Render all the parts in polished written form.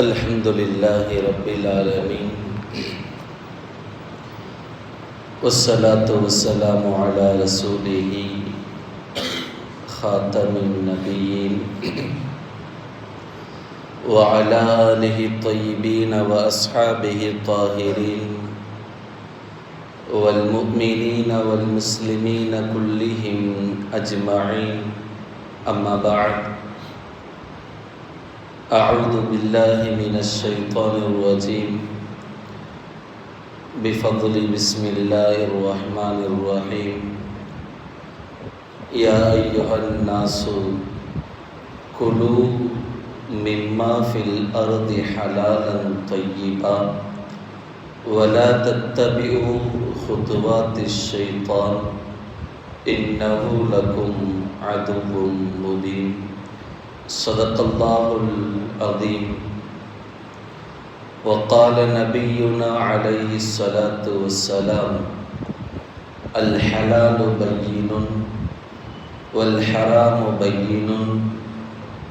الحمد لله رب العالمين والصلاة والسلام على رسوله خاتم النبيين وعلى آله الطيبين وأصحابه الطاهرين والمؤمنين والمسلمين كلهم أجمعين. أما بعد، أعوذ بالله من الشيطان الرجيم بفضل بسم الله الرحمن الرحيم. يا أيها الناس كلوا مما في الأرض حلالا طيبا ولا تتبعوا خطوات الشيطان إنه لكم عدو مبين. صدق الله العظيم. وقال نبينا عليه الصلاة والسلام: الحلال بين والحرام بين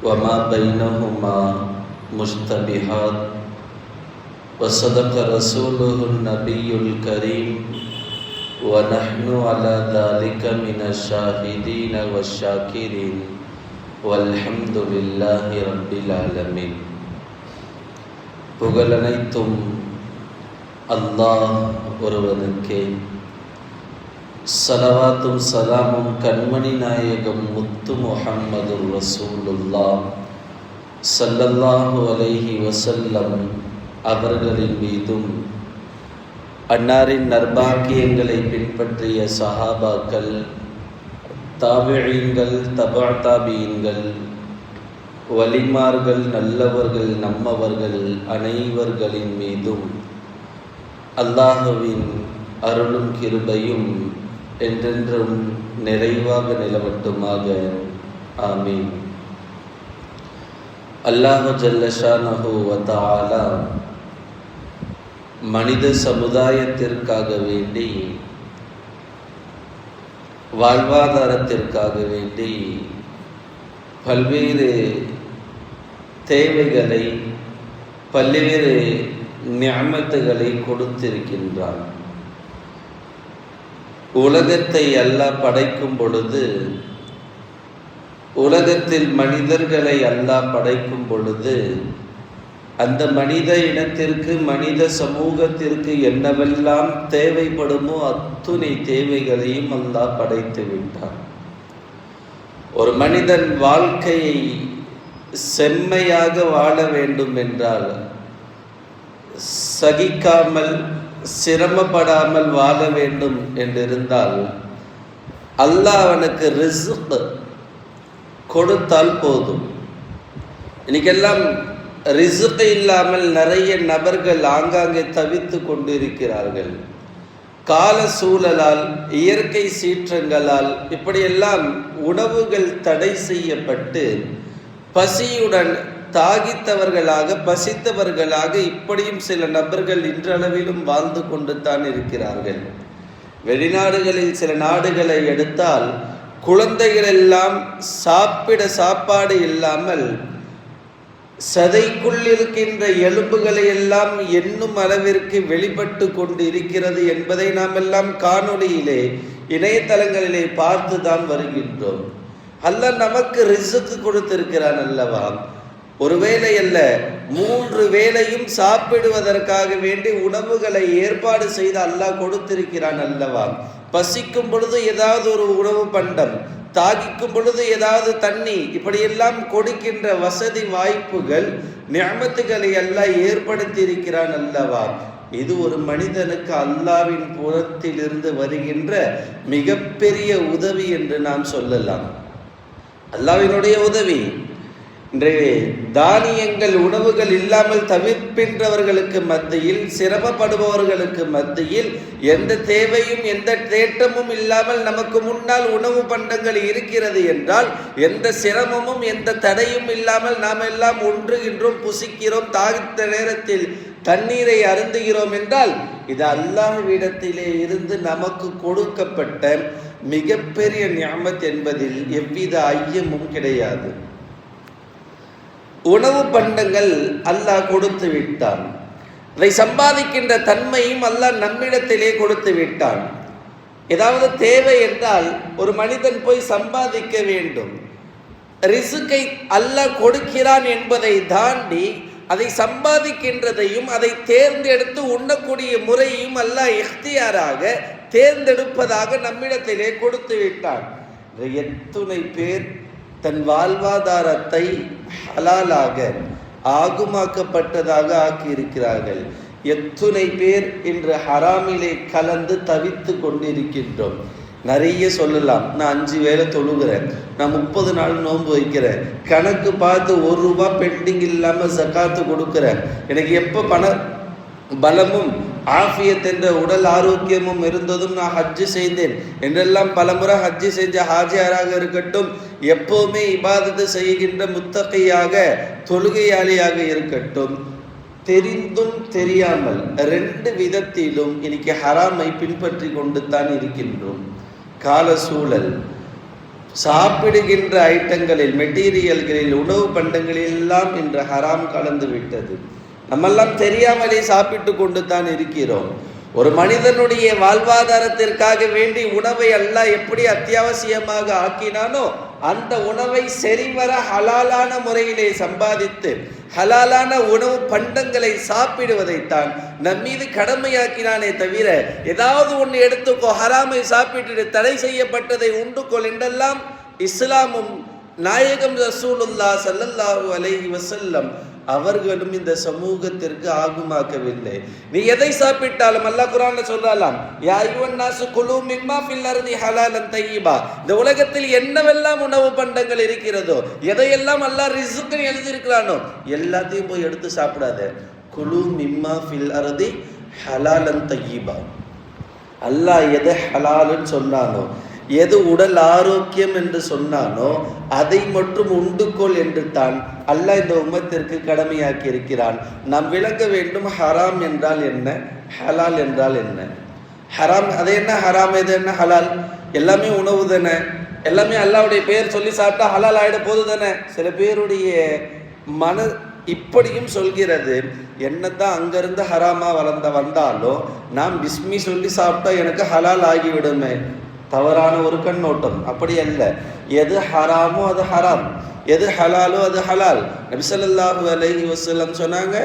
وما بينهما مشتبهات. وصدق رسوله النبي الكريم ونحن على ذلك من الشاهدين والشاكرين والحمد لله رب العالمين. புகழனைத்தும் அல்லாஹ் ஒருவனுக்கே. ஸலவாத்தும் சலாமும் கண்மணி நாயகம் முத்து முஹம்மது ரசூலுல்லாஹ் ஸல்லல்லாஹு அலைஹி வஸல்லம் அவர்களின் மீதும், அன்னாரின் நற்பாக்கியங்களை பின்பற்றிய சஹாபாக்கள், தாபிஈன்கள், தபா தாபிஈன்கள், வலிமார்கள், நல்லவர்கள், நம்மவர்கள் அனைவர்களின் மீதும் அல்லாஹுவின் அருளும் கிருபையும் என்றென்றும் நிறைவாக நிலவட்டுமாக. ஆமீன். அல்லாஹு ஜல்ல ஷானஹு வ தஆலா மனித சமுதாயத்திற்காக வேண்டி, வாழ்வாதாரத்திற்காக வேண்டி பல்வேறு தேவைகளை, பல்வேறு நிஅமத்துகளை கொடுத்திருக்கின்றான். உலகத்தை அல்லாஹ் படைக்கும் பொழுது, உலகத்தில் மனிதர்களை அல்லாஹ் படைக்கும் பொழுது, அந்த மனித இனத்திற்கு, மனித சமூகத்திற்கு என்னவெல்லாம் தேவைப்படுமோ அத்துணை தேவைகளையும் அல்லாஹ் படைத்து விட்டான். ஒரு மனிதன் வாழ்க்கையை செம்மையாக வாழ வேண்டும் என்றால், சகிக்காமல் சிரமப்படாமல் வாழ வேண்டும் என்றிருந்தால், அல்லாஹ் அவனுக்கு ரிஸ்க் கொடுத்தால் போதும். இன்னைக்கெல்லாம் ரிஸ்க் இல்லாமல் நிறைய நபர்கள் ஆங்காங்கே தவித்து கொண்டிருக்கிறார்கள். கால சூழலால், இயற்கை சீற்றங்களால் இப்படியெல்லாம் உணவுகள் தடை செய்யப்பட்டு பசியுடன் தாகித்தவர்களாக, பசித்தவர்களாக இப்படியும் சில நபர்கள் இன்றளவிலும் வாழ்ந்து கொண்டு தான் இருக்கிறார்கள். வெளிநாடுகளில் சில நாடுகளை எடுத்தால், குழந்தைகள் எல்லாம் சாப்பிட சாப்பாடு இல்லாமல் சதைக்குள் இருக்கின்ற எலும்புகளை எல்லாம் எண்ணும் அளவிற்கு வெளிப்பட்டு கொண்டு இருக்கிறது என்பதை நாம் எல்லாம் காணொளியிலே, இணையதளங்களிலே பார்த்து தான் வருகின்றோம். அல்லாஹ் நமக்கு ரிஸ்க் கொடுத்திருக்கிறான் அல்லவா? ஒரு வேளை அல்ல, 3 வேளையும் சாப்பிடுவதற்காக வேண்டி உணவுகளை ஏற்பாடு செய்து அல்லாஹ் கொடுத்திருக்கிறான் அல்லவா? பசிக்கும் பொழுது ஏதாவது ஒரு உணவு பண்டம், தாகிக்கும் பொழுது ஏதாவது தண்ணி, இப்படியெல்லாம் கொடுக்கின்ற வசதி வாய்ப்புகள், நிஅமத்துகளை அல்லாஹ் ஏற்படுத்தி இருக்கிறான் அல்லவா? இது ஒரு மனிதனுக்கு அல்லாஹ்வின் புறத்திலிருந்து வருகின்ற மிகப்பெரிய உதவி என்று நாம் சொல்லலாம். அல்லாஹ்வினுடைய உதவி. இன்றைய தானியங்கள், உணவுகள் இல்லாமல் தவிர்க்கின்றவர்களுக்கு மத்தியில், சிரமப்படுபவர்களுக்கு மத்தியில் எந்த தேவையும் எந்த தேட்டமும் இல்லாமல் நமக்கு முன்னால் உணவு பண்டங்கள் இருக்கிறது என்றால், எந்த சிரமமும் எந்த தடையும் இல்லாமல் நாம் எல்லாம் ஒன்றுகின்றோம், புசிக்கிறோம், தாகித்த நேரத்தில் தண்ணீரை அருந்துகிறோம் என்றால், இது அல்லாஹ்விடத்திலே இருந்து நமக்கு கொடுக்கப்பட்ட மிகப்பெரிய நிஅமத் என்பதில் எவ்வித ஐயமும் கிடையாது. உணவு பண்டங்கள் அல்லாஹ் கொடுத்து விட்டான். அதை சம்பாதிக்கின்ற தன்மையும் அல்லாஹ் நம்மிடத்திலே கொடுத்து விட்டான். ஏதாவது தேவை என்றால் ஒரு மனிதன் போய் சம்பாதிக்க வேண்டும். ரிசுக்கை அல்லாஹ் கொடுக்கிறான் என்பதை தாண்டி அதை சம்பாதிக்கின்றதையும் அதை தேர்ந்தெடுத்து உண்ணக்கூடிய முறையும் அல்லாஹ் இஹ்தியாராக தேர்ந்தெடுப்பதாக நம்மிடத்திலே கொடுத்து விட்டான். எத்துணை பேர் தன் வாழ்வாதாரத்தை ஹலாலாக ஆகுமாக்கப்பட்டதாக ஆக்கியிருக்கிறார்கள். எத்துணை பேர் இன்று ஹராமிலே கலந்து தவித்து கொண்டிருக்கின்றோம். நிறைய சொல்லலாம். நான் 5 வேளை தொழுகிறேன், நான் 30 நாள் நோன்பு வைக்கிறேன், கணக்கு பார்த்து 1 ரூபா பெண்டிங் இல்லாமல் ஜக்காத்து கொடுக்குறேன், எனக்கு எப்போ பண பலமும் ஆஃபியத் என்ற உடல் ஆரோக்கியமும் இருந்ததும் நான் ஹஜ்ஜு செய்தேன் என்றெல்லாம் பலமுறை ஹஜ்ஜு செஞ்ச ஹாஜியாராக இருக்கட்டும், எப்போவுமே இபாதத்து செய்கின்ற முத்தகையாக தொழுகையாளியாக இருக்கட்டும், தெரிந்தும் தெரியாமல் 2 விதத்திலும் இன்னைக்கு ஹராமை பின்பற்றி கொண்டு தான் இருக்கின்றோம். கால சூழல், சாப்பிடுகின்ற ஐட்டங்களில், மெட்டீரியல்களில், உணவு பண்டங்களில் எல்லாம் இன்று ஹராம் கலந்து விட்டது. நம்மெல்லாம் தெரியாமலே சாப்பிட்டு கொண்டு தான் இருக்கிறோம். ஒரு மனிதனுடைய வாழ்வாதாரத்திற்காக வேண்டி உணவை அல்லாஹ் எப்படி அத்தியாவசியமாக ஆக்கினானோ அந்த உணவை சரிவர ஹலாலான முறையிலே சம்பாதித்து ஹலாலான உணவு பண்டங்களை சாப்பிடுவதைத்தான் நம் மீது கடமையாக்கினானே தவிர, ஏதாவது ஒன்று எடுத்துக்கோ, ஹராமை சாப்பிட்டு தடை செய்யப்பட்டதை உண்டுகொள் என்றெல்லாம் இஸ்லாமும் நாயகம் ரசூலுல்லாஹ் ஸல்லல்லாஹு அலைஹி வஸல்லம் அவர்களும் இந்த சமூகத்திற்கு ஆகுமாக்கவில்லை. நீ எதை சாப்பிட்டாலும் அல்லாஹ் குர்ஆன்ல சொல்றாலாம், யா அய்யுஹன் நாசு குலூ மிம்மா ஃபில் அர்தி ஹலாலன் தய்யிபா. இந்த உலகத்தில் என்னவெல்லாம் உணவு பண்டங்கள் இருக்கிறதோ, எதையெல்லாம் அல்லாஹ் ரிஸ்க்னு எழுதியிருக்கிறானோ எல்லாத்தையும் போய் எடுத்து சாப்பிடாத. குலூ மிம்மா ஃபில் அர்தி ஹலாலன் தய்யிபா. அல்லாஹ் எதை ஹலாலுன்னு சொன்னானோ, எது உடல் ஆரோக்கியம் என்று சொன்னானோ அதை மட்டும் உண்டுகொள் என்று தான் அல்லாஹ் இந்த உம்மத்திற்கு கடமையாக்கி இருக்கிறான். நாம் விளங்க வேண்டும், ஹராம் என்றால் என்ன, ஹலால் என்றால் என்ன. ஹராம் அது என்ன, ஹராம் எது என்ன, ஹலால் எல்லாமே உணவு தானே, எல்லாமே அல்லாஹ்வுடைய பெயர் சொல்லி சாப்பிட்டா ஹலால் ஆகிட போது தானே. சில பேருடைய மன இப்படியும் சொல்கிறது, என்னதான் அங்கிருந்து ஹராமா வந்தாலும் நாம் பிஸ்மி சொல்லி சாப்பிட்டா எனக்கு ஹலால் ஆகிவிடுமே. தவறான ஒரு கண்ணோட்டம். அப்படி அல்ல. எது ஹராமோ அது ஹராம், எது ஹலாலோ அது ஹலால். நபி ஸல்லல்லாஹு அலைஹி வஸல்லம் சொன்னாங்க,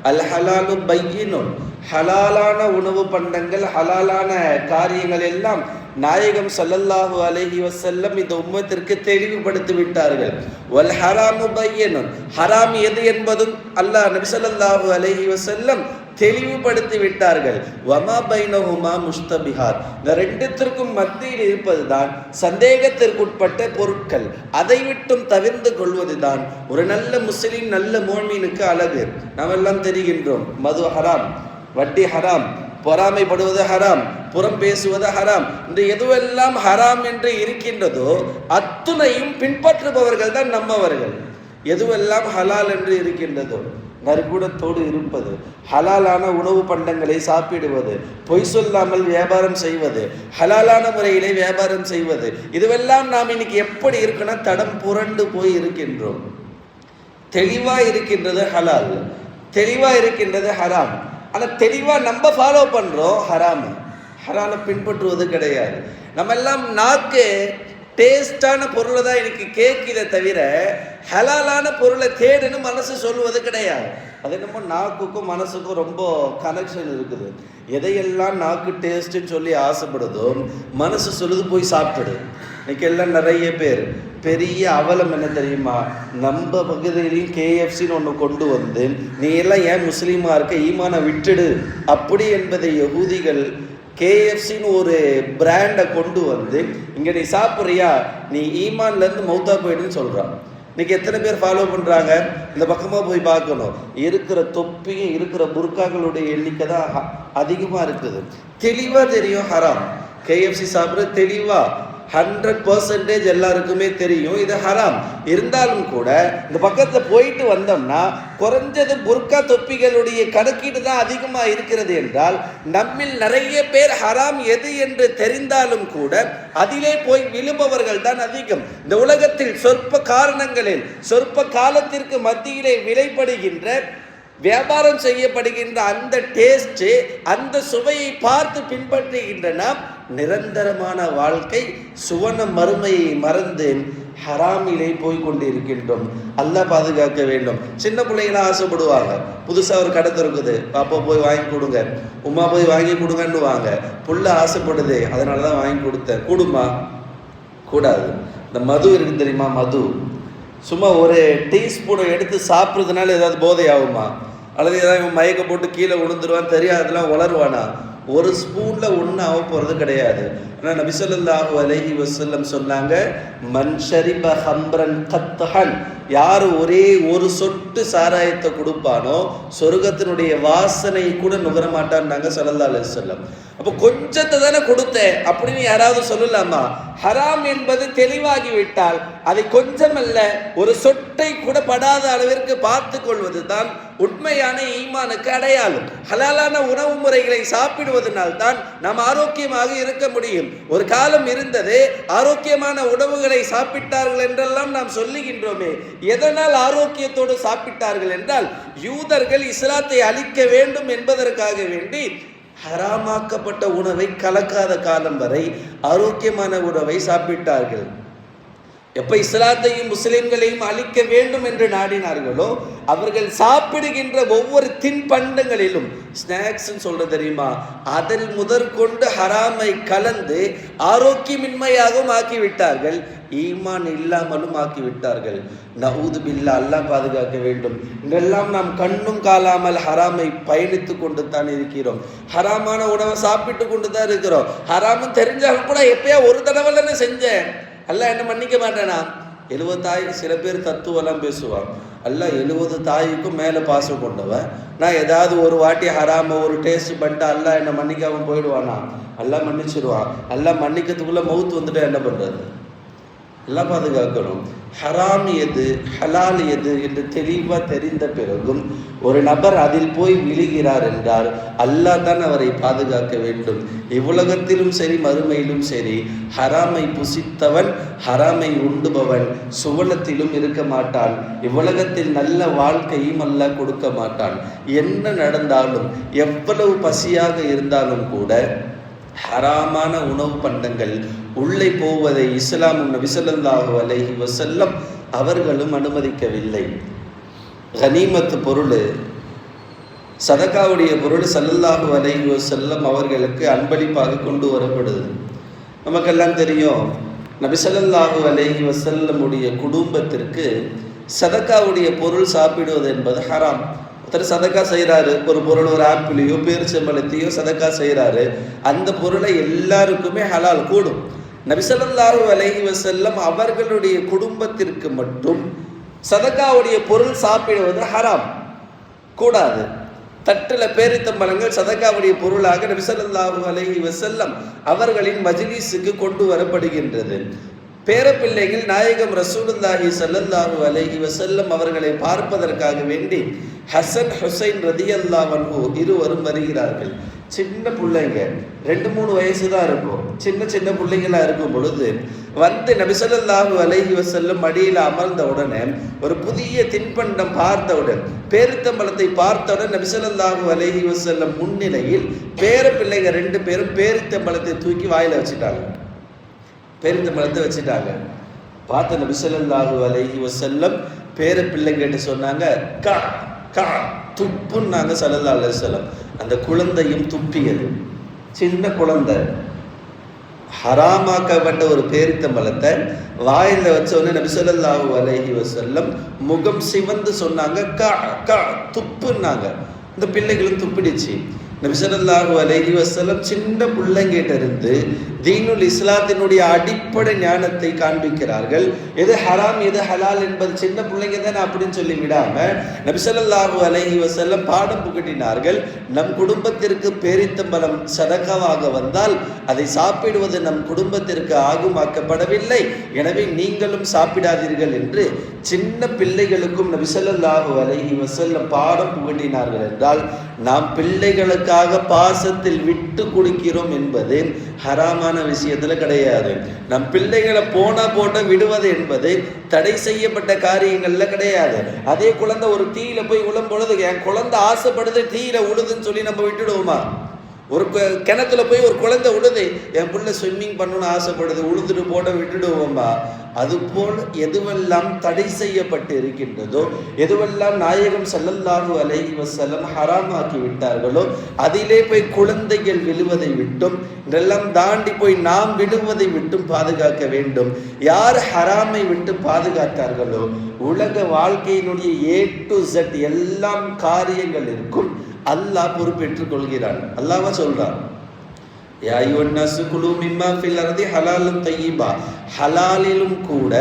அல் ஹலாலு பையினுன். ஹலாலான உணவு பண்டங்கள், ஹலாலான காரியங்கள் எல்லாம் நாயகம் ஸல்லல்லாஹு அலைஹி வஸல்லம் இந்த உம்மத்திற்கு தெளிவுபடுத்தி விட்டார்கள். வல் ஹராமு பையினுன். ஹராம் எது என்பதும் அல்லாஹ் நபி ஸல்லல்லாஹு அலைஹி வஸல்லம் தெளிவுபடுத்தி விட்டார்கள். வமா பைனஹுமா முஸ்தபிஹாத். இந்த 2த்திற்கும் மத்தியில் இருப்பதுதான் சந்தேகத்திற்குட்பட்ட பொருட்கள். அதை விட்டும் தவிர்ந்து கொள்வதுதான் ஒரு நல்ல முஸ்லிம், நல்ல முஃமினுக்கு அழகு. நாம் எல்லாம் தெரிகின்றோம், மது ஹராம், வட்டி ஹராம், பொறாமைப்படுவது ஹராம், புறம் பேசுவது ஹராம். இந்த எதுவெல்லாம் ஹராம் என்று இருக்கின்றதோ அத்துணையும் பின்பற்றுபவர்கள் தான் நம்மவர்கள். எதுவெல்லாம் ஹலால் என்று இருக்கின்றதோ நற்குணத்தோடு இருப்பது, ஹலாலான உணவு பண்டங்களை சாப்பிடுவது, பொய் சொல்லாமல் வியாபாரம் செய்வது, ஹலாலான முறையிலே வியாபாரம் செய்வது, இதுவெல்லாம் நாம் இன்னைக்கு எப்படி இருக்குன்னா தடம் புரண்டு போய் இருக்கின்றோம். தெளிவாக இருக்கின்றது ஹலால், தெளிவாக இருக்கின்றது ஹராம். ஆனால் தெளிவாக நம்ம ஃபாலோ பண்ணுறோம் ஹராம். ஹராமை பின்பற்றுவது கிடையாது. நம்ம எல்லாம் நாக்கு டேஸ்டான பொருளை தான் எனக்கு கேட்குதே தவிர ஹலாலான பொருளை தேடுன்னு மனசு சொல்லுவது கிடையாது. அது என்னமோ நாக்குக்கும் மனசுக்கும் ரொம்ப கனெக்ஷன் இருக்குது. எதையெல்லாம் நாக்கு டேஸ்ட்டுன்னு சொல்லி ஆசைப்படுதோ மனசு சொல்லுது போய் சாப்பிடு. இன்னைக்கு எல்லாம் நிறைய பேர் பெரிய அவலம் என்ன தெரியுமா, நம்ம பகுதியிலையும் KFCன்னு ஒன்று கொண்டு வந்து நீ எல்லாம் ஏன் முஸ்லீமாக இருக்க, ஈமானை விட்டுடு அப்படி என்பதை யகூதிகள் KFCன்னு ஒரு பிராண்டை கொண்டு வந்து இங்கே நீ சாப்பிட்றியா நீ ஈமான்லேருந்து மௌத்தா போயிடுன்னு சொல்கிறான். இன்றைக்கி எத்தனை பேர் ஃபாலோ பண்ணுறாங்க? இந்த பக்கமாக போய் பார்க்கணும். இருக்கிற தொப்பியும் இருக்கிற புர்காக்களுடைய எண்ணிக்கை தான் அதிகமாக இருக்குது. தெளிவாக தெரியும் ஹராம். KFC சாப்பிட்றது தெளிவாக 100% எல்லாருக்குமே தெரியும் இது ஹராம். இருந்தாலும் கூட இந்த பக்கத்தில் போயிட்டு வந்தோம்னா குறைஞ்சது புர்கா தொப்பிகளுடைய கணக்கீடு தான் அதிகமாக இருக்கிறது என்றால் நம்மில் நிறைய பேர் ஹராம் எது என்று தெரிந்தாலும் கூட அதிலே போய் விழுபவர்கள் தான் அதிகம். இந்த உலகத்தில் சொற்ப காரணங்களில் சொற்ப காலத்திற்கு மத்தியிலே விலைப்படுகின்ற வியாபாரம் செய்யப்படுகின்ற அந்த டேஸ்ட், அந்த சுவையை பார்த்து பின்பற்றுகின்ற நாம் நிரந்தரமான வாழ்க்கை சுவன மறுமையை மறந்து ஹராமிலே போய் கொண்டிருக்கின்றோம். அல்லாஹ் பாதுகாக்க வேண்டும். சின்ன பிள்ளைங்களாம் ஆசைப்படுவாங்க, புதுசாக ஒரு கடை இருக்குது, பாப்பா போய் வாங்கி கொடுங்க, உமா போய் வாங்கி கொடுங்கன்னு வாங்க. புள்ள ஆசைப்படுது, அதனால தான் வாங்கி கொடுத்தேன். கூடுமா? கூடாது. இந்த மது இருக்கு தெரியுமா? மது சும்மா ஒரு டீஸ்பூனை எடுத்து சாப்பிட்றதுனால ஏதாவது போதை ஆகுமா? அல்லது ஏதாவது மயக்க போட்டு கீழே விழுந்துருவான்னு தெரியாதெல்லாம் வளருவானா? ஒரு ஸ்பூனில் ஒன்றும் ஆக போகிறது கிடையாது. ஆனால் நபி ஸல்லல்லாஹு அலைஹி வஸல்லம் சொன்னாங்க, மன் ஷரிப ஹம்ரன் கத்ஹன், யார் ஒரே ஒரு சொட்டு சாராயத்தை கொடுப்பானோ சொர்க்கத்தினுடைய வாசனை கூட நுகர மாட்டான்னாங்க ஸல்லல்லாஹு அலைஹி வஸல்லம். அப்போ கொஞ்சத்தை தானே கொடுத்தேன் அப்படின்னு யாராவது சொல்லலாமா? ஹராம் என்பது தெளிவாகிவிட்டால் அதை கொஞ்சமல்ல ஒரு சொட்டை கூட படாத அளவிற்கு பார்த்து கொள்வது தான் உண்மையான ஈமானுக்கு அடையாளம். ஹலாலான உணவு முறைகளை சாப்பிடுவதனால் தான் நாம் ஆரோக்கியமாக இருக்க முடியும். ஒரு காலம் இருந்தது, ஆரோக்கியமான உணவுகளை சாப்பிட்டார்கள் என்றெல்லாம் நாம் சொல்லுகின்றோமே. எதனால் ஆரோக்கியத்தோடு சாப்பிட்டார்கள் என்றால் யூதர்கள் இஸ்லாத்தை அழிக்க வேண்டும் என்பதற்காக வேண்டி ஹராமாக்கப்பட்ட உணவை கலக்காத காலம் வரை ஆரோக்கியமான உணவை சாப்பிட்டார்கள். எப்ப இஸ்லாத்தையும் முஸ்லிம்களையும் அழிக்க வேண்டும் என்று நாடினார்களோ அவர்கள் சாப்பிடுகின்ற ஒவ்வொரு தின்பண்டங்களிலும் ஸ்நாக்ஸ் சொல்ற தெரியுமா, அதில் முதற்கொண்டு ஹராமை கலந்து ஆரோக்கியமின்மையாகவும் ஆக்கிவிட்டார்கள், ஈமான் இல்லாமலும் ஆக்கிவிட்டார்கள். நஊது பில்லா, அல்லாஹ் பாதுகாக்க வேண்டும். இதெல்லாம் நாம் கண்ணும் காலாமல் ஹராமை பயணித்து கொண்டு தான் இருக்கிறோம். ஹராமான உணவை சாப்பிட்டு கொண்டு தான் இருக்கிறோம். ஹராமும் தெரிஞ்சாலும் கூட எப்பயா ஒரு தடவை தானே செஞ்சேன், அல்லாஹ் என்ன மன்னிக்க மாட்டேனா? 70 தாய், சில பேர் தத்துவெல்லாம் பேசுவான். அல்லாஹ் 70 தாய்க்கும் மேலே பாசம் கொண்டவன். நான் ஏதாவது ஒரு வாட்டி ஹராம ஒரு டேஸ்ட் பண்ணிட்டு அல்லாஹ் என்ன மன்னிக்காம போயிடுவானா? அல்லாஹ் மன்னிச்சிடுவான். அல்லாஹ் மன்னிக்கிறதுக்குள்ள மவுத்து வந்துட்டு என்ன பண்ணுறது? எல்லாம் பாதுகாக்கணும். ஹராம் எது ஹலால் எது என்று தெளிவாக தெரிந்த பிறகும் ஒரு நபர் அதில் போய் விழுகிறார் என்றால் அல்லாஹ் தான் அவரை பாதுகாக்க வேண்டும். இவ்வுலகத்திலும் சரி மறுமையிலும் சரி ஹராமை புசித்தவன், ஹராமை உண்டுபவன் சுவனத்திலும் இருக்க மாட்டான். இவ்வுலகத்தில் நல்ல வாழ்க்கையும் அல்லாஹ் கொடுக்க மாட்டான். என்ன நடந்தாலும், எவ்வளவு பசியாக இருந்தாலும் கூட ஹராமான உணவு பண்டங்கள் உள்ளே போவதை இஸ்லாமும் நபி ஸல்லல்லாஹு அலைஹி வஸல்லம் அவர்களும் அனுமதிக்கவில்லை. கனிமத்து பொருள், சதகாவுடைய பொருள் ஸல்லல்லாஹு அலைஹி வஸல்லம் அவர்களுக்கு அன்பளிப்பாக கொண்டு வரப்படுது. நமக்கெல்லாம் தெரியும், நபி ஸல்லல்லாஹு அலைஹி வஸல்லமுடைய குடும்பத்திற்கு சதகாவுடைய பொருள் சாப்பிடுவது என்பது ஹராம். ஒருத்தர் சதக்கா செய்கிறாரு, ஒரு பொருள், ஒரு ஆப்பிளையோ பேரிச்சம்பழத்தையோ சதக்கா செய்கிறாரு, அந்த பொருளை எல்லாருக்குமே ஹலால் கூடும். நபி ஸல்லல்லாஹு அலைஹி வஸல்லம் அவர்களுடைய குடும்பத்திற்கு மட்டும் சதக்காவுடைய பொருள் சாப்பிடுவது ஹராம், கூடாது. தட்டில் பேரித்தம்பழங்கள் சதக்காவுடைய பொருளாக நபி ஸல்லல்லாஹு அலைஹி வஸல்லம் அவர்களின் மஜ்லிஸுக்கு கொண்டு வரப்படுகின்றது. பேரப்பிள்ளைகள் நாயகம் ரசூலுல்லாஹி ஸல்லல்லாஹு அலைஹி வஸல்லம் அவர்களை பார்ப்பதற்காக வேண்டி ஹசன் ஹுசைன் ரலியல்லாஹு அன்ஹு இருவரும் வருகிறார்கள். சின்ன பிள்ளைங்க, 2-3 வயசு தான் இருக்கும். சின்ன சின்ன பிள்ளைங்களா இருக்கும் பொழுது வந்து நபி ஸல்லல்லாஹு அலைஹி வஸல்லம் மடியில் அமர்ந்த உடனே ஒரு புதிய தின்பண்டம் பார்த்தவுடன், பேரித்தம்பழத்தை பார்த்தவுடன் நபி ஸல்லல்லாஹு அலைஹி வஸல்லம் முன்னிலையில் பேரப்பிள்ளைங்க 2 பேரும் பேரித்தம்பழத்தை தூக்கி வாயில வச்சுட்டாங்க. பேரித்தம்பழத்தை வச்சுட்டாங்க. பார்த்த நபி ஸல்லல்லாஹு அலைஹி வஸல்லம் பேர பிள்ளைங்கிட்ட சொன்னாங்க, கா கா துப்புன்னாங்க ஸல்லல்லாஹு அலைஹி வஸல்லம். அந்த குழந்தையும் துப்பியது. சின்ன குழந்தை ஹராமாக்கப்பட்ட ஒரு பேரித்தம்பழத்தை வாயில வச்ச உடனே நபி ஸல்லல்லாஹு அலைஹி வஸல்லம் முகம் சிவந்து சொன்னாங்க, கா கா துப்புன்னாங்க. இந்த பிள்ளைகளும் துப்பிடுச்சு. நபி ஸல்லல்லாஹு அலைஹி வஸல்லம் சின்ன பிள்ளைங்கிட்ட இருந்து தீனுல் இஸ்லாத்தினுடைய அடிப்படை ஞானத்தை காண்பிக்கிறார்கள். எது ஹராம் எது ஹலால் என்பது சின்ன பிள்ளைங்க தானே அப்படின்னு சொல்லி விடாம நபி ஸல்லல்லாஹு அலைஹி வஸல்லம் பாடம் புகட்டினார்கள். நம் குடும்பத்திற்கு பேரித்தம்பலம் சதகாவாக வந்தால் அதை சாப்பிடுவது நம் குடும்பத்திற்கு ஆகுமாக்கப்படவில்லை, எனவே நீங்களும் சாப்பிடாதீர்கள் என்று சின்ன பிள்ளைகளுக்கும் நபி ஸல்லல்லாஹு அலைஹி வஸல்லம் பாடம் புகட்டினார்கள். என்றால் நாம் பிள்ளைகளுக்காக பாசத்தில் விட்டு கொடுக்கிறோம் என்பது ஹராமான விஷயத்துல கிடையாது. நம் பிள்ளைகளை போட்ட விடுவது என்பது தடை செய்யப்பட்ட காரியங்கள்ல கிடையாது. அதே குழந்தை ஒரு தீயில போய் உளும் பொழுது என் குழந்தை ஆசைப்படுது தீயில உழுதுன்னு சொல்லி நம்ம விட்டுடுவோமா? ஒரு கிணத்துல போய் ஒரு குழந்தை உழுது என் பிள்ளை ஸ்விம்மிங் பண்ணணும்னு ஆசைப்படுது உழுதுட்டு போட விட்டுடுவோமா? அதுபோல் எதுவெல்லாம் தடை செய்யப்பட்டு இருக்கின்றதோ, எதுவெல்லாம் நாயகம் ஸல்லல்லாஹு அலைஹி வஸல்லம் ஹராமாக்கி விட்டார்களோ அதிலே போய் குழந்தைகள் விழுவதை விட்டும் இதெல்லாம் தாண்டி போய் நாம் விழுவதை விட்டும் பாதுகாக்க வேண்டும். யார் ஹராமை விட்டு பாதுகாத்தார்களோ உலக வாழ்க்கையினுடைய A to Z எல்லாம் காரியங்கள் இருக்கும் அல்லாஹ் பொறுப்பேற்றுக் கொள்கிறான். அல்லாஹ் சொல்றான், யா அய்யுஹன் நாஸு குலூ மிம்மா ஃபில் அர்தி ஹலாலன் தய்யிபா, ஹலாலிலும் கூட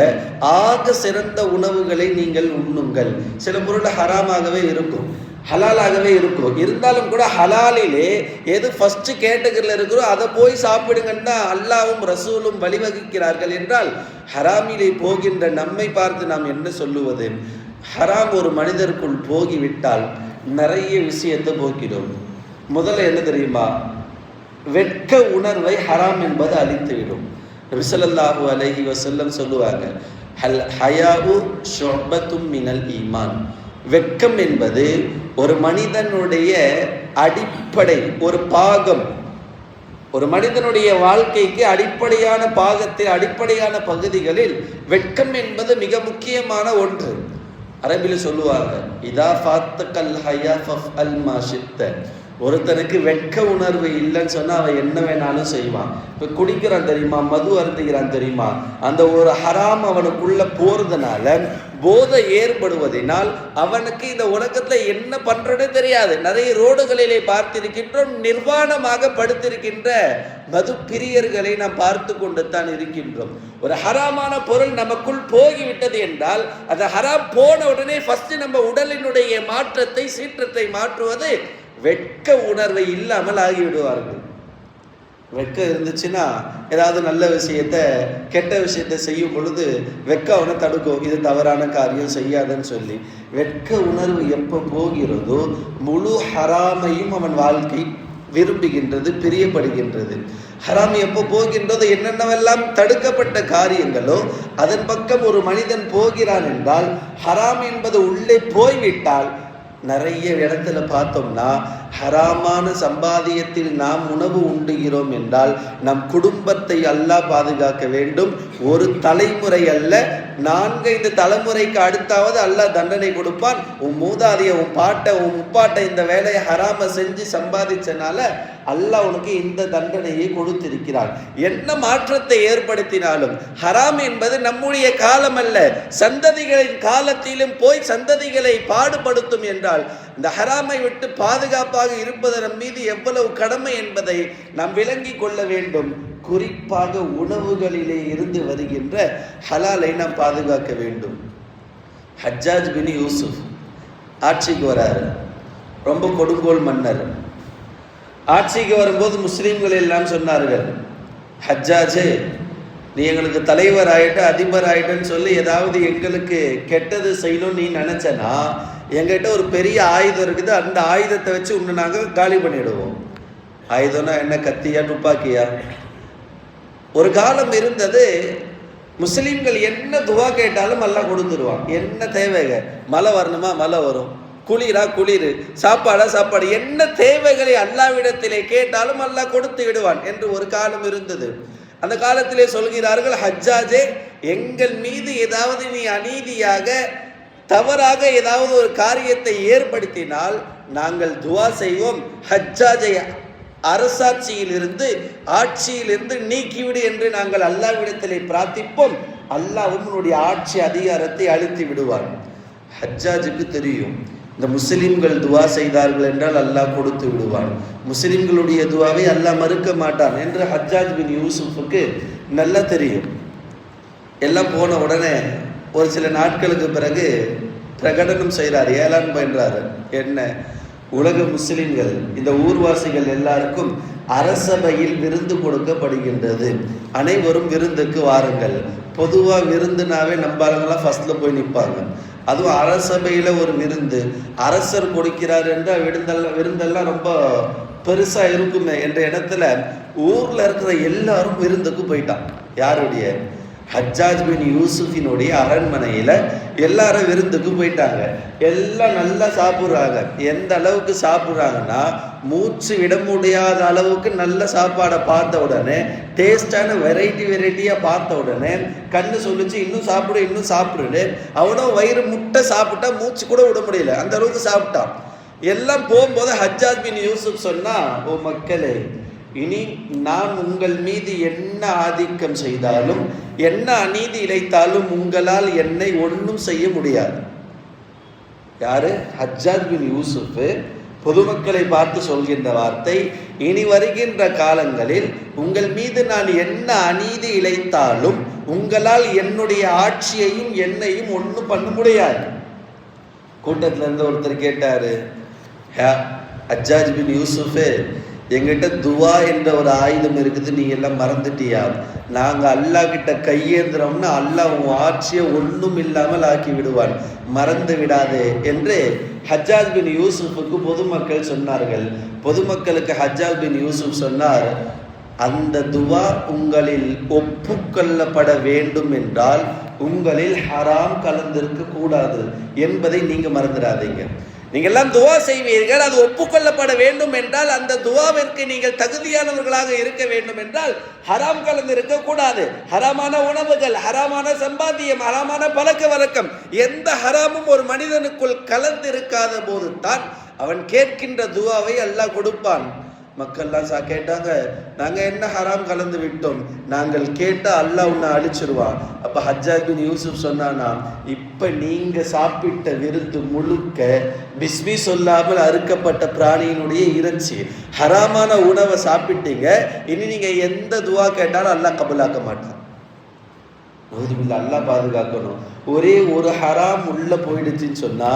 ஆக சிறந்த உணவுகளை நீங்கள் உண்ணுங்கள். சில பொருள் ஹராமாகவே இருக்கும், ஹலாலாகவே இருக்கும், இருந்தாலும் கூட ஹலாலிலே எது ஃபர்ஸ்ட் கேட்டகரியில் இருக்கிறோ அதை போய் சாப்பிடுங்கன்னா அல்லாஹ்வும் ரசூலும் வழிவகுக்கிறார்கள். என்றால் ஹராமிலே போகின்ற நம்மை பார்த்து நாம் என்ன சொல்லுவது? ஹராம் ஒரு மனிதருக்குள் போகிவிட்டால் நிறைய விஷயத்தை போக்கிடும். முதல்ல என்ன தெரியுமா? வெட்க உணர்வை ஹராம் என்பது அழித்துவிடும். நபி ஸல்லல்லாஹு அலைஹி வஸல்லம் சொல்லுவாங்க, ஹயாஉ ஷுஅபத்தும் மினல் ஈமான். வெட்கம் என்பது ஒரு மனிதனுடைய அடிப்படை ஒரு பாகம். ஒரு மனிதனுடைய வாழ்க்கைக்கு அடிப்படையான பாகத்தில் அடிப்படையான பகுதிகளில் வெட்கம் என்பது மிக முக்கியமான ஒன்று. அரபியில் சொல்லுவாங்க, இதா ஃபாத்தகல் ஹயா ஃபஃஅல் மா ஷித்த. ஒருத்தனுக்கு வெட்க உணர்வு இல்லைன்னு சொன்னா அவன் என்ன வேணாலும் செய்வான். இப்போ குடிக்கிறான் தெரியுமா, மது அருந்துகிறான் தெரியுமா, அந்த ஒரு ஹராம் அவனுக்குள்ள போறதுனால போதை ஏற்படுவதனால் அவனுக்கு இந்த உலகத்துல என்ன பண்றதே தெரியாது. நிறைய ரோடுகளிலே பார்த்திருக்கின்றோம், நிர்வாணமாக படுத்திருக்கின்ற மது பிரியர்களை நாம் பார்த்து கொண்டு தான் இருக்கின்றோம். ஒரு ஹராமான பொருள் நமக்குள் போகிவிட்டது என்றால் அந்த ஹராம் போன உடனே ஃபர்ஸ்ட் நம்ம உடலினுடைய மாற்றத்தை சீற்றத்தை மாற்றுவது வெட்க உணர்வை இல்லாமல் ஆகிவிடுவார்கள். வெட்கம் இருந்துச்சுன்னா ஏதாவது நல்ல விஷயத்தை கெட்ட விஷயத்தை செய்யும் பொழுது வெட்கம் அவனை தடுக்கும், இது தவறான காரியம் செய்யாதன்னு சொல்லி. வெட்க உணர்வு எப்போ போகிறதோ முழு ஹராமையும் அவன் வாழ்க்கை விரும்புகின்றது, பிரியப்படுகின்றது. ஹராம் எப்போ போகின்றதோ என்னென்னவெல்லாம் தடுக்கப்பட்ட காரியங்களோ அதன் பக்கம் ஒரு மனிதன் போகிறான் என்றால், ஹராம் என்பது உள்ளே போய்விட்டால் நிறைய இடத்துல பார்த்தோம்னா ஹராமான சம்பாதியத்தில் நாம் உணவு உண்டுகிறோம் என்றால் நம் குடும்பத்தை அல்லாஹ் பாதுகாக்க வேண்டும். ஒரு தலைமுறை அல்ல, 4-5 தலைமுறைக்கு அடுத்தாவது அல்லாஹ் தண்டனை கொடுப்பான். உன் மூதாதைய உன் பாட்டை உன் முப்பாட்டை இந்த வேலையை ஹராம செஞ்சு சம்பாதிச்சனால அல்லாஹ் உனக்கு இந்த தண்டனையை கொடுத்திருக்கிறான். என்ன மாற்றத்தை ஏற்படுத்தினாலும் ஹராம் என்பது நம்முடைய காலம் அல்ல, சந்ததிகளின் காலத்திலும் போய் சந்ததிகளை பாடுபடுத்தும் என்றால் இந்த ஹராமை விட்டு பாதுகாப்பாக இருப்பது நம் மீது எவ்வளவு கடமை என்பதை நாம் விளங்கி கொள்ள வேண்டும். குறிப்பாக உணவுகளிலே இருந்து வருகின்ற ஹலாலை நாம் பாதுகாக்க வேண்டும். ஹஜ்ஜாஜ் பின் யூசுப் ஆட்சிக்கு வராரு, ரொம்ப கொடுங்கோல் மன்னர். ஆட்சிக்கு வரும்போது முஸ்லீம்கள் எல்லாம் சொன்னார்கள், ஹஜ்ஜாஜே நீ எங்களுக்கு தலைவர் ஆகிட்ட அதிபர் ஆகிட்டன்னு சொல்லி ஏதாவது எங்களுக்கு கெட்டது செய்யணும்னு நீ நினச்சனா எங்கிட்ட ஒரு பெரிய ஆயுதம் இருக்குது, அந்த ஆயுதத்தை வச்சு உன்னை நாங்கள் காலி பண்ணிடுவோம். ஆயுதம்னா என்ன, கத்தியா துப்பாக்கியா? ஒரு காலம் இருந்தது, முஸ்லீம்கள் என்ன துவா கேட்டாலும் அல்லாஹ் கொடுத்துருவான். என்ன தேவைங்க, மழை வரணுமா மழை வரும், குளிரா குளிர், சாப்பாடா சாப்பாடு, என்ன தேவைகளை அல்லாஹ்விடத்திலே கேட்டாலும் அல்லாஹ் கொடுத்து விடுவான் என்று ஒரு காலம் இருந்தது. அந்த காலத்திலே சொல்கிறார்கள், ஹஜ்ஜாஜே எங்கள் மீது ஏதாவது நீ அநீதியாக தவறாக ஏதாவது ஒரு காரியத்தை ஏற்படுத்தினால் நாங்கள் துவா செய்வோம், ஹஜ்ஜாஜை அரசாட்சியிலிருந்து ஆட்சியிலிருந்து நீக்கிவிடு என்று நாங்கள் அல்லாஹ்விடத்திலே பிரார்த்திப்போம். அல்லாஹ் உன்னுடைய ஆட்சி அதிகாரத்தை அழித்து விடுவார். ஹஜ்ஜாஜுக்கு தெரியும் இந்த முஸ்லிம்கள் துவா செய்தார்கள் என்றால் அல்லாஹ் கொடுத்து விடுவான், முஸ்லிம்களுடைய துவாவை அல்லாஹ் மறுக்க மாட்டான் என்று ஹஜ்ஜாஜ் பின் யூசுஃபுக்கு நல்லா தெரியும். எல்லாம் போன உடனே ஒரு சில நாட்களுக்கு பிறகு பிரகடனம் செய்கிறார், ஏலான் பண்றாரு. என்ன? உலக முஸ்லிம்கள், இந்த ஊர்வாசிகள் எல்லாருக்கும் அரசபையில் விருந்து கொடுக்கப்படுகின்றது, அனைவரும் விருந்துக்கு வாருங்கள். பொதுவாக விருந்துனாவே நம்பாளங்களாம் ஃபர்ஸ்ட்ல போய் நிற்பாங்க. அதுவும் அரசபையில் ஒரு விருந்து, அரசர் கொடுக்கிறார் என்றால் விருந்தெல்லாம் ரொம்ப பெருசா இருக்குமே என்ற இடத்துல ஊர்ல இருக்கிற எல்லாரும் விருந்துக்கு போயிட்டான். யாருடைய? ஹஜ்ஜாஜ் பின் யூசுஃபினுடைய அரண்மனையில் எல்லாரும் விருந்துக்கு போயிட்டாங்க. எல்லாம் நல்லா சாப்பிட்றாங்க. எந்த அளவுக்கு சாப்பிட்றாங்கன்னா, மூச்சு விட முடியாத அளவுக்கு நல்ல சாப்பாடை பார்த்த உடனே, டேஸ்டான வெரைட்டியாக பார்த்த உடனே கண்ணு சொல்லிச்சு இன்னும் சாப்பிடு இன்னும் சாப்பிடுன்னு. அவனும் வயிறு முட்டை சாப்பிட்டா மூச்சு கூட விட முடியல, அந்த அளவுக்கு சாப்பிட்டான். எல்லாம் போகும்போது ஹஜ்ஜாஜ் பின் யூசுப் சொன்னா, ஓ மக்களே, இனி நான் உங்கள் மீது என்ன ஆதிக்கம் செய்தாலும் என்ன அநீதி இழைத்தாலும் உங்களால் என்னை ஒன்றும் செய்ய முடியாது. யாரு? ஹஜ்ஜாஜ் பின் யூசுப் பொதுமக்களை பார்த்து சொல்கின்ற வார்த்தை, இனி வருகின்ற காலங்களில் உங்கள் மீது நான் என்ன அநீதி இழைத்தாலும் உங்களால் என்னுடைய ஆட்சியையும் என்னையும் ஒன்றும் பண்ண முடியாது. கூட்டத்தில் இருந்து ஒருத்தர் கேட்டாரு, ஹஜ்ஜாஜ் பின் யூசுஃப், எங்கிட்ட துவா என்ற ஒரு ஆயுதம் இருக்குது, நீ எல்லாம் மறந்துட்டியா? நாங்கள் அல்லாஹ் கிட்ட கையேந்திரம்னு அல்லாஹ் உன் ஆட்சியை ஒன்றும் இல்லாமல் ஆக்கி விடுவான், மறந்து விடாதே என்று ஹஜ்ஜாஜ் பின் யூசுஃபுக்கு பொதுமக்கள் சொன்னார்கள். பொதுமக்களுக்கு ஹஜ்ஜாஜ் பின் யூசுப் சொன்னார், அந்த துவா உங்களில் ஒப்புக்கொள்ளப்பட வேண்டும் என்றால் உங்களில் ஹராம் கலந்திருக்க கூடாது என்பதை நீங்க மறந்துடாதீங்க. நீங்கள் எல்லாம் துவா செய்வீர்கள், அது ஒப்புக்கொள்ளப்பட வேண்டும் என்றால் அந்த துவாவிற்கு நீங்கள் தகுதியானவர்களாக இருக்க வேண்டும் என்றால் ஹராம் கலந்து இருக்க கூடாது. ஹராமான உணவுகள், ஹராமான சம்பாத்தியம், ஹராமான பழக்க வழக்கம், எந்த ஹராமும் ஒரு மனிதனுக்குள் கலந்து இருக்காத போது தான் அவன் கேட்கின்ற துவாவை அல்லாஹ் கொடுப்பான். மக்கள்லாம் கேட்டாங்க, நாங்கள் என்ன ஹராம் கலந்து விட்டோம்? நாங்கள் கேட்டால் அல்லாஹ் உன்னை அழிச்சிருவான். அப்போ ஹஜ்ஜாஜ் பின் யூசுப் சொன்னானா, இப்போ நீங்கள் சாப்பிட்ட விருந்து முழுக்க பிஸ்மி சொல்லாமல் அறுக்கப்பட்ட பிராணியினுடைய இறைச்சி, ஹராமான உணவை சாப்பிட்டீங்க. இனி நீங்கள் எந்த துவா கேட்டாலும் அல்லாஹ் கபூலாக்க மாட்டான். அல்லாஹ் பாதுகாக்கணும். ஒரே ஒரு ஹராம் உள்ள போயிடுச்சுன்னு சொன்னா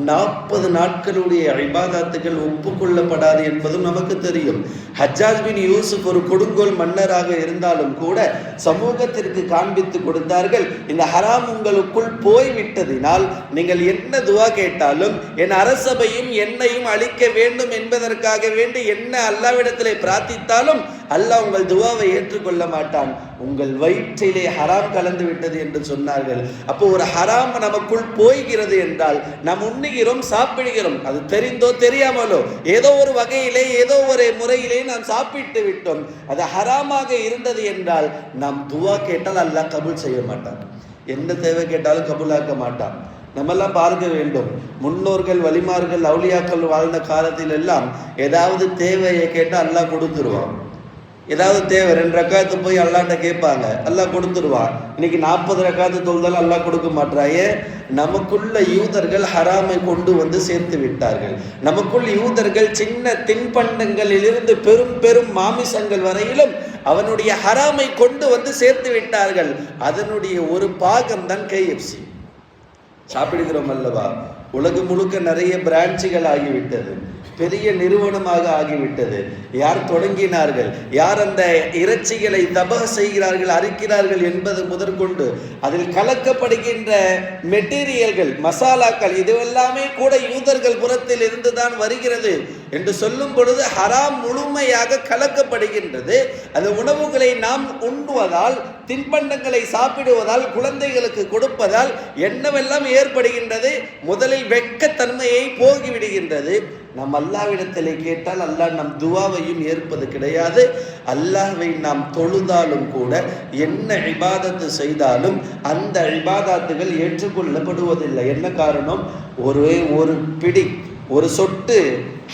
40 நாட்களுடைய இபாதத்துகள் ஒப்புக்கொள்ளப்படாது என்பதும் நமக்கு தெரியும். ஹஜ்ஜாஜ் பின் யூசுப் ஒரு கொடுங்கோல் மன்னராக இருந்தாலும் கூட சமூகத்திற்கு காண்பித்து கொடுத்தார்கள், இந்த ஹராம் உங்களுக்குள் போய்விட்டதினால் நீங்கள் என்ன துவா கேட்டாலும் என் அரசபையும் என்னையும் அழிக்க வேண்டும் என்பதற்காக வேண்டி என்ன அல்லாஹ்விடத்திலே பிரார்த்தித்தாலும் அல்லாஹ் உங்கள் துவாவை ஏற்றுக்கொள்ள மாட்டான். உங்கள் வயிற்றிலே ஹராம் கலந்து விட்டது என்று சொன்னார்கள். அப்போ ஒரு ஹராம் நமக்குள் போய்கிறது என்றால் நாம் உண்ணுகிறோம், சாப்பிடுகிறோம், அது தெரிந்தோ தெரியாமலோ ஏதோ ஒரு வகையிலே ஏதோ ஒரு முறையிலே நாம் சாப்பிட்டு விட்டோம், அது ஹராமாக இருந்தது என்றால் நாம் துவா கேட்டால் அல்லாஹ் கபூல் செய்ய மாட்டான். என்ன தேவை கேட்டாலும் கபூலாக்க மாட்டான். நம்மெல்லாம் பார்க்க வேண்டும், முன்னோர்கள் வலிமார்கள் அவுலியாக்கள் வாழ்ந்த காலத்தில் எல்லாம் ஏதாவது தேவையை கேட்டால் அல்லாஹ் கொடுத்துருவான். ஏதாவது தேவை 2 ரக்காத்து போய் அல்லாட்ட கேட்பாங்க, அல்லாஹ் கொடுத்துருவான். இன்னைக்கு 40 ரக்காத்து தொழுதாலும் அல்லாஹ் கொடுக்க மாட்டாயே. நமக்குள்ள யூதர்கள் ஹராமை கொண்டு வந்து சேர்த்து விட்டார்கள். நமக்குள் யூதர்கள் சின்ன தின்பண்டங்களிலிருந்து பெரும் பெரும் மாமிசங்கள் வரையிலும் அவனுடைய ஹராமை கொண்டு வந்து சேர்த்து விட்டார்கள். அதனுடைய ஒரு பாகம் தான் KFC. சாப்பிடுகிறோம் அல்லவா? உலகம் முழுக்க நிறைய பிரான்ச்சுகள் ஆகிவிட்டது, பெரிய நிறுவனமாக ஆகிவிட்டது. யார் தொடங்கினார்கள், யார் அந்த இறைச்சிகளை தபக செய்கிறார்கள், அரிக்கிறார்கள் என்பது முதற்கொண்டு அதில் கலக்கப்படுகின்ற மெட்டீரியல்கள், மசாலாக்கள், இதுவெல்லாமே கூட யூதர்கள் புறத்தில் இருந்துதான் வருகிறது என்று சொல்லும் பொழுது ஹராம் முழுமையாக கலக்கப்படுகின்றது. அந்த உணவுகளை நாம் உண்ணுவதால், தின்பண்டங்களை சாப்பிடுவதால், குழந்தைகளுக்கு கொடுப்பதால் என்னவெல்லாம் ஏற்படுகின்றது? முதலில் வெட்கத்தன்மையை போகிவிடுகின்றது. நம் அல்லாஹ்விடத்திலே கேட்டால் அல்லாஹ் நம் துவாவையும் ஏற்பது கிடையாது. அல்லாஹ்வை நாம் தொழுதாலும் கூட என்ன இபாதத்து செய்தாலும் அந்த இபாதத்துகள் ஏற்றுக்கொள்ளப்படுவதில்லை. என்ன காரணம்? ஒரு பிடி, ஒரு சொட்டு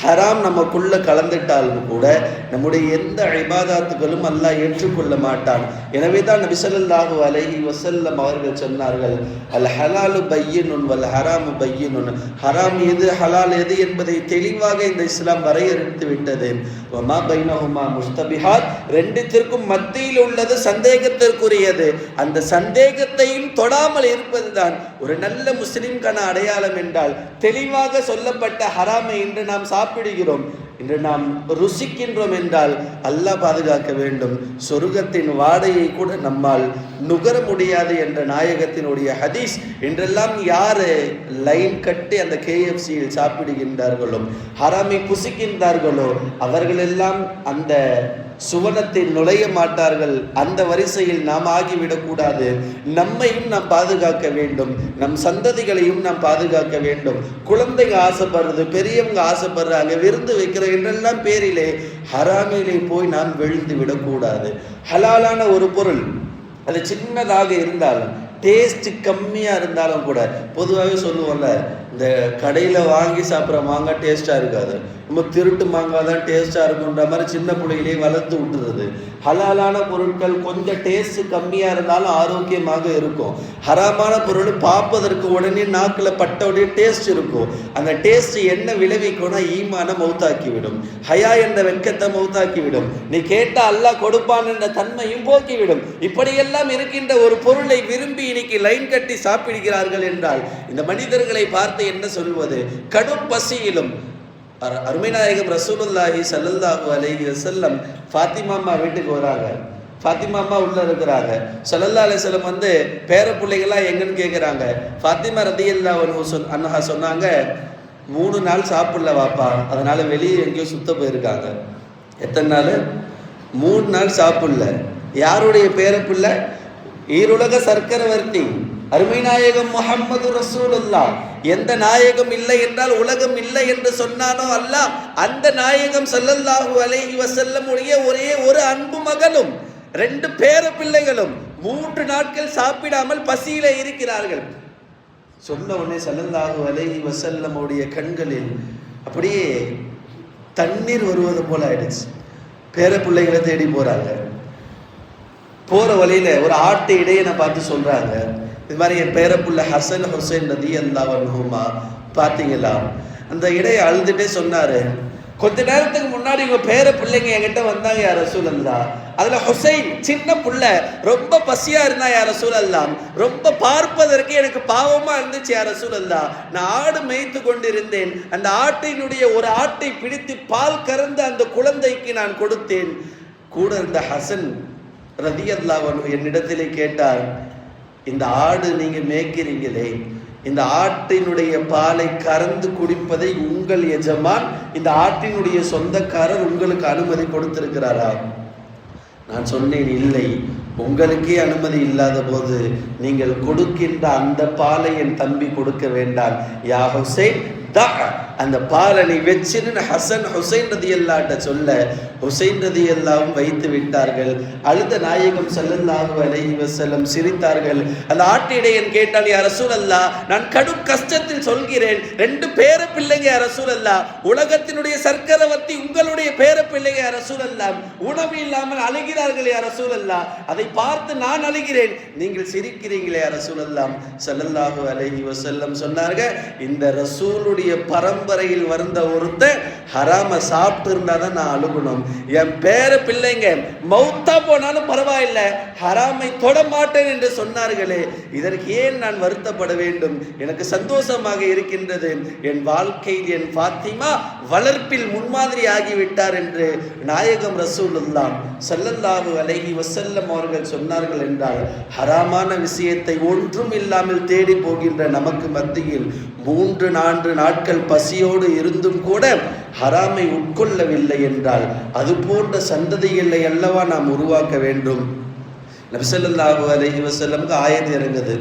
ஹராம் நமக்குள்ள கலந்துட்டாலும் கூட நம்முடைய எந்த இபாதத்துகளும் அல்லாஹ் ஏற்றுக்கொள்ள மாட்டான். எனவே தான் நபி ஸல்லல்லாஹு அலைஹி வஸல்லம் அவர்கள் சொன்னார்கள், அல் ஹலாலு பையினுன் வல் ஹராமு பையினுன். ஹராம் எது ஹலால் எது என்பதை தெளிவாக இந்த இஸ்லாம் வரையறுத்து விட்டது. வமா பைனஹுமா முஸ்தபிஹாத், ரெண்டுத்திற்கும் மத்தியில் உள்ளது சந்தேகத்திற்குரியது. அந்த சந்தேகத்தையும் தொடாமல் இருப்பதுதான் ஒரு நல்ல முஸ்லிம்கான அடையாளம் என்றால், தெளிவாக சொல்லப்பட்ட ஹராமை இன்று நாம் சாப்பிடுகிறோம், இன்று நாம் ருசிக்கின்றோம் என்றால் அல்லாஹ் பாதுகாக்க வேண்டும். சொர்க்கத்தின் வாடையை கூட நம்மால் நுகர முடியாது என்ற நாயகத்தினுடைய ஹதீஸ். இன்றெல்லாம் யாரு லைன் கட்டி அந்த KFCயில் சாப்பிடுகின்றார்களோ, ஹராமை புசிக்கின்றார்களோ, அவர்களெல்லாம் அந்த சுவனத்தில் நுழைய மாட்டார்கள். அந்த வரிசையில் நாம் ஆகிவிடக்கூடாது. நம்மையும் நாம் பாதுகாக்க வேண்டும், நம் சந்ததிகளையும் நாம் பாதுகாக்க வேண்டும். குழந்தைங்க ஆசைப்படுறது, பெரியவங்க ஆசைப்படுறாங்க, விருந்து வைக்கிற என்றெல்லாம் பேரிலே ஹராமிலே போய் நாம் விழுந்து விடக்கூடாது. ஹலாலான ஒரு பொருள் அது சின்னதாக இருந்தாலும், டேஸ்ட் கம்மியாக இருந்தாலும் கூட, பொதுவாகவே சொல்லுவோம்ல, இந்த கடையில் வாங்கி சாப்பிட்ற மாங்காய் டேஸ்ட்டாக இருக்காது, நம்ம திருட்டு மாங்காய் தான் டேஸ்ட்டாக இருக்குன்ற மாதிரி சின்ன பிள்ளையிலே வளர்த்து விட்டுறது. ஹலாலான பொருட்கள் கொஞ்சம் டேஸ்ட் கம்மியாக இருந்தாலும் ஆரோக்கியமாக இருக்கும். ஹராமான பொருள் பார்ப்பதற்கு உடனே நாக்கில் பட்ட உடனே டேஸ்ட் இருக்கும். அந்த டேஸ்ட் என்ன விளைவிக்கும்னா ஈமான மௌத்தாக்கிவிடும், ஹயா என்ற வெட்கத்தை மௌத்தாக்கிவிடும், நீ கேட்டால் அல்லாஹ் கொடுப்பான் என்ற தன்மையும் போக்கிவிடும். இப்படியெல்லாம் இருக்கின்ற ஒரு பொருளை விரும்பி இன்னைக்கு லைன் கட்டி சாப்பிடுகிறார்கள் என்றால் இந்த மனிதர்களை பார்த்து என்ன சொல்வது? கடும் பசியிலும் அருமை நாயகம் ரசூலுல்லாஹி ஸல்லல்லாஹு அலைஹி வஸல்லம் ஃபாத்திமா அம்மா வீட்டுக்கு வராங்க. ஃபாத்திமா அம்மா உள்ள இருக்கிறாங்க. ஸல்லல்லாஹு அலைஹி வஸல்லம் வந்து பேர பிள்ளைகள்லாம் எங்கன்னு கேட்குறாங்க. ஃபாத்திமா ரலியல்லாஹு அன்ஹா சொன்னாங்க, 3 நாள் சாப்பிடல வாப்பா, அதனால வெளியே எங்கேயோ சுத்த போயிருக்காங்க. எத்தனை நாள்? 3 நாள் சாப்பிடல. யாருடைய பேர பிள்ளை? ஈருலக சர்க்கரவர்த்தி அருமை நாயகம் முஹம்மது ரசூலுல்லாஹ். எந்த நாயகம் இல்லை என்றால் உலகம் இல்லை என்று சொன்னானோ அல்லாஹ், அந்த நாயகம் ஸல்லல்லாஹு அலைஹி வஸல்லம் உடைய ஒரே ஒரு அன்பு மகனும் 2 பேர பிள்ளைகளும் 3 நாட்கள் சாப்பிடாமல் பசியில இருக்கிறார்கள். சொன்ன உடனே ஸல்லல்லாஹு அலைஹி வஸல்லம் உடைய கண்களில் அப்படியே தண்ணீர் வருவது போல ஆயிடுச்சு. பேர பிள்ளைகளை தேடி போறாங்க. போற வழியில ஒரு ஆட்டு இடையனை பார்த்து சொல்றாங்க, இது மாதிரி என் பேரப்புள்ள ஹசன் ஹுசைன் ரலியல்லாஹு அன்ஹுமா பார்த்தீங்களா? அந்த இடைய அழுதுட்டே சொன்னாரு, கொஞ்ச நேரத்துக்கு முன்னாடி உங்க பேர பிள்ளைங்க என்கிட்ட வந்தாங்க யா ரசூலல்லாஹ், அதுல ஹுசைன் சின்ன புள்ள ரொம்ப பசியா இருந்தா யா ரசூலல்லாஹ், ரொம்ப பார்ப்பதற்கு எனக்கு பாவமா இருந்துச்சு யா ரசூலல்லாஹ். நான் ஆடு மேய்த்து கொண்டிருந்தேன், அந்த ஆட்டினுடைய ஒரு ஆட்டை பிடித்து பால் கறந்து அந்த குழந்தைக்கு நான் கொடுத்தேன். கூட இருந்த ஹசன் ரலியல்லாஹு அன்ஹு என்னிடத்திலே கேட்டார், இந்த ஆடு நீங்க மேய்க்கிறீங்களே, இந்த ஆட்டினுடைய பாலை கறந்து குடிப்பதை உங்கள் எஜமான், இந்த ஆட்டினுடைய சொந்தக்காரர் உங்களுக்கு அனுமதி கொடுத்திருக்கிறாரா? நான் சொன்னேன், இல்லை, உங்களுக்கே அனுமதி இல்லாத போது நீங்கள் கொடுக்கின்ற அந்த பாலை என் தம்பி கொடுக்க வேண்டாம். யா ஹுசைன் அந்த பாலை நீ வச்சுன்னு ஹசன் ஹுசைன் ரலியல்லாஹு சொல்ல, ஹுசைன் ரலியல்லாஹு வைத்து விட்டார்கள். அழுத நாயகம் ஸல்லல்லாஹு அலைஹி வஸல்லம் சிரித்தார்கள். அந்த ஆட்டிடையன் கேட்டான், யா ரசூலல்லாஹ், நான் கடும் கஷ்டத்தில் சொல்கிறேன், 2 பேர பிள்ளைங்க யா ரசூலல்லாஹ், உலகத்தினுடைய சர்க்கரவர்த்தி உங்களுடைய பேர பிள்ளைங்க யா ரசூலல்லாஹ், உணவு இல்லாமல் அழுகிறார்கள் யா ரசூலல்லாஹ், அதை பார்த்து நான் அழுகிறேன், நீங்கள் சிரிக்கிறீங்களே யா ரசூலல்லாஹ். ஸல்லல்லாஹு அலைஹி வஸல்லம் சொன்னார்கள், இந்த ரசூலுடைய பரம்பரையில் வந்த ஒருத்தன் ஹராம சாப்பிட்டு இருந்தாதான் நான் அழுகணும். என் பேர பிள்ளைங்க மௌத்தா போனாலும் பரவாயில்லை, ஹராமை தொட மாட்டேன் என்று சொன்னார்களே, இதற்கு ஏன் நான் வருத்தப்பட வேண்டும்? எனக்கு சந்தோஷமாக இருக்கின்றது. என் வாழ்க்கையில் என் ஃபாத்திமா வளர்ப்பில் முன்மாதிரி ஆகிவிட்டார் என்று நாயகம் ரசூலுல்லாஹ் ஸல்லல்லாஹு அலைஹி வஸல்லம் அவர்கள் சொன்னார்கள் என்றால், ஹராமான விஷயத்தை ஒன்றும் இல்லாமல் தேடி போகின்ற நமக்கு மத்தியில் 3-4 நாட்கள் பசியோடு இருந்தும் கூட ஹராமை உட்கொள்ளவில்லை என்றால் அது போன்ற சந்ததிகளை அல்லவா நாம் உருவாக்க வேண்டும். நபி ஸல்லல்லாஹு அலைஹி வஸல்லம் ஆயத் இறங்குது,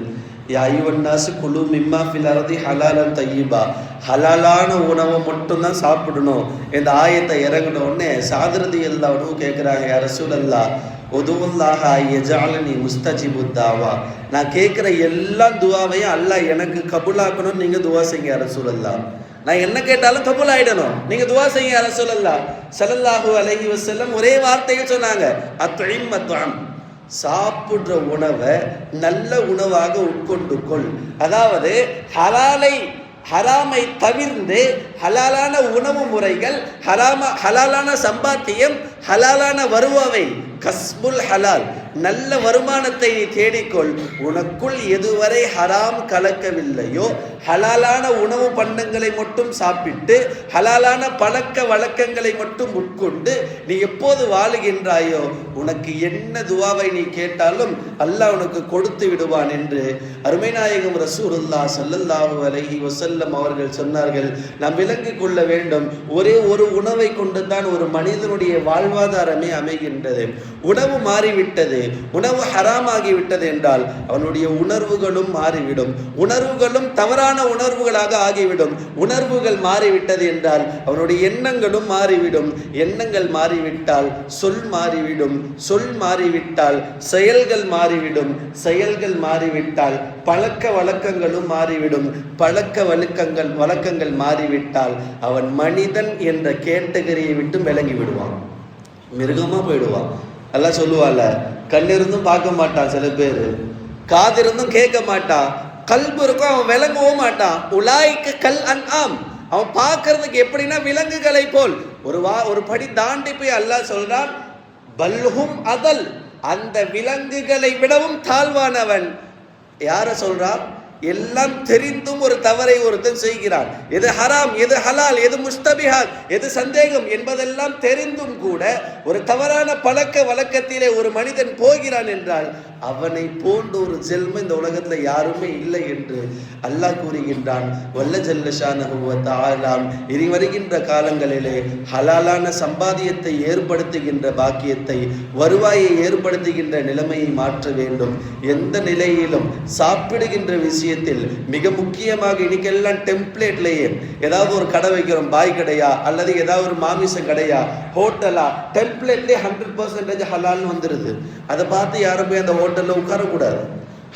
யா அய்யுஹன் நாஸ் குலு மிம்மா ஃபில் அர்தி ஹலாலன் தய்யிபா, ஹலாலான உணவை மட்டும்தான் சாப்பிடணும். இந்த ஆயத்தை இறங்கின உடனே ஸஅத் ரலியல்லாஹு அன்ஹு கேட்குறாங்க, யா ரசூலல்லாஹ் உதுவுல்லாஹ யஜஅலனி முஸ்தஜிபுத் தாவா, நான் கேட்குற எல்லா துவாவையும் அல்லாஹ் எனக்கு கபூலாக்கணும்னு நீங்கள் துவா செய்யுங்க யா ரசூலல்லாஹ். நான் என்ன கேட்டாலும் கபூல் ஆயிடணும். நீங்க துவா செய்யுங்க ரசூலுல்லாஹ் ஸல்லல்லாஹு அலைஹி வஸல்லம் ஒரே வார்த்தையில் சொன்னாங்க, அத்இம் அத்அம், சாப்பிடுற உணவை நல்ல உணவாக உட்கொண்டு கொள். அதாவது ஹராமை தவிர்ந்து ஹலாலான உணவு முறைகள், ஹலாலான சம்பாத்தியம், ஹலாலான வருவாவை, கஸ்புல் ஹலால், நல்ல வருமானத்தை நீ தேடிக்கொள். உனக்குள் எதுவரை ஹராம் கலக்கவில்லையோ ஹலாலான உணவு பண்டங்களை மட்டும் சாப்பிட்டு ஹலாலான பழக்க வழக்கங்களை மட்டும் உட்கொண்டு நீ எப்போது வாழுகின்றாயோ உனக்கு என்ன துவாவை நீ கேட்டாலும் அல்லாஹ் உனக்கு கொடுத்து விடுவான் என்று அருமை நாயகம் ரசூலுல்லாஹ் ஸல்லல்லாஹு அலைஹி வஸல்லம் அவர்கள் சொன்னார்கள். நாம் விளங்கிக் கொள்ள வேண்டும், ஒரே ஒரு உணவை கொண்டு தான் ஒரு மனிதனுடைய வாழ்வாதாரமே அமைகின்றது. உணவு மாறிவிட்டது, உணவு ஹராமாகிவிட்டது என்றால் அவனுடைய உணர்வுகளும் மாறிவிடும், உணர்வுகளும் தவறான உணர்வுகளாக ஆகிவிடும். உணர்வுகள் மாறிவிட்டது என்றால் அவனுடைய எண்ணங்களும் மாறிவிடும், எண்ணங்கள் மாறிவிட்டால் சொல் மாறிவிடும், சொல் மாறிவிட்டால் செயல்கள் மாறிவிடும், செயல்கள் மாறிவிட்டால் பழக்க வழக்கங்களும் மாறிவிடும், பழக்க வழக்கங்கள் மாறிவிட்டால் அவன் மனிதன் என்ற கேட்டகரியை விட்டு விலகி விடுவான், மிருகமா போயிடுவான். எல்லாம் சொல்லுவாள், கண்ணிருந்தும் பார்க்க மாட்டான், சில பேர் காதிருந்தும் கேட்க மாட்டான், கல்பு இருக்கும் அவன் விளங்கவும் மாட்டான். உலாய்க்கு கல் அன்ஆம், அவன் பார்க்கறதுக்கு எப்படின்னா விலங்குகளை போல். ஒரு படி தாண்டி போய் அல்லாஹ் சொல்றான், பல்ஹும் அதல், அந்த விலங்குகளை விடவும் தாழ்வானவன். யார சொல்றான்? எல்லாம் தெரிந்தும் ஒரு தவறை ஒருத்தன் செய்கிறான். எது ஹராம், எது ஹலால், எது முஸ்தபிஹாத், எது சந்தேகம் என்பதெல்லாம் தெரிந்தும் கூட ஒரு தவறான பழக்க வழக்கத்திலே ஒரு மனிதன் போகிறான் என்றால் அவனை போன்ற ஒரு ஜெல்ம இந்த உலகத்தில் யாருமே இல்லை என்று அல்லாஹ் கூறுகின்றான். வல்ல ஜல்ல ஷானஹு வ தஆலா இனி வருகின்ற காலங்களிலே ஹலாலான சம்பாதியத்தை ஏற்படுத்துகின்ற பாக்கியத்தை, வருவாயை ஏற்படுத்துகின்ற நிலைமையை மாற்ற வேண்டும். எந்த நிலையிலும் சாப்பிடுகின்ற விஷயத்தில் மிக முக்கியமாக இன்னைக்கெல்லாம் டெம்ப்ளேட்லேயே ஏதாவது ஒரு கடை வைக்கிறோம், பாய் கடையா அல்லது ஏதாவது ஒரு மாமிச கடையா ஹோட்டலா, டெம்ப்ளேட்லேயே 100% ஹலால்னு வந்துடுது. அதை பார்த்து யாரும் போய் அந்த ஹோட்டலில் உட்காரக்கூடாது.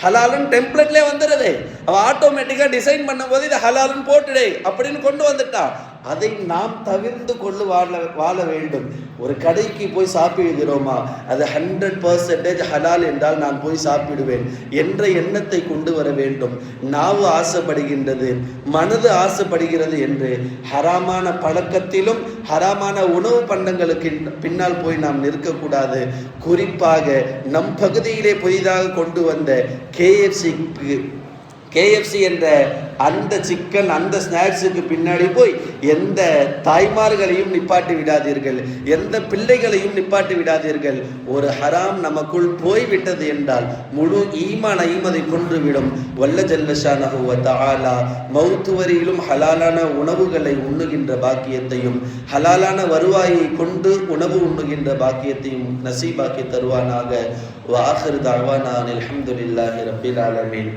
ஹலாலுன்னு டெம்ப்ளேட்லேயே வந்துடுது. அவன் ஆட்டோமேட்டிக்காக டிசைன் பண்ணும்போது இதை ஹலாலுன்னு போட்டுடே அப்படின்னு கொண்டு வந்துட்டான். அதை நாம் தவிர்த்து கொண்டு வாழ வேண்டும். ஒரு கடைக்கு போய் சாப்பிடுகிறோமா, அது 100% ஹலால் என்றால் நான் போய் சாப்பிடுவேன் என்ற எண்ணத்தை கொண்டு வர வேண்டும். நாவு ஆசைப்படுகின்றது, மனது ஆசைப்படுகிறது என்று ஹராமான பழக்கத்திலும் ஹராமான உணவு பண்டங்களுக்கு பின்னால் போய் நாம் நிற்கக்கூடாது. குறிப்பாக நம் பகுதியிலே புதிதாக கொண்டு வந்த KFC என்ற அந்த சிக்கன், அந்த ஸ்நாக்ஸுக்கு பின்னாடி போய் எந்த தாய்மார்களையும் நிப்பாட்டி விடாதீர்கள், எந்த பிள்ளைகளையும் நிப்பாட்டி விடாதீர்கள். ஒரு ஹராம் நமக்குள் போய்விட்டது என்றால் முழு ஈமானையும் அதை கொன்றுவிடும். வல்ல ஜல்ல ஷானஹு வ தஆலா மௌத்து வரையிலும் ஹலாலான உணவுகளை உண்ணுகின்ற பாக்கியத்தையும் ஹலாலான வருவாயை கொண்டு உணவு உண்ணுகின்ற பாக்கியத்தையும் நசீபாக்கி தருவானாக. வ ஆகிரு தஅவானா அல்ஹம்துலில்லாஹி ரப்பில் ஆலமீன்.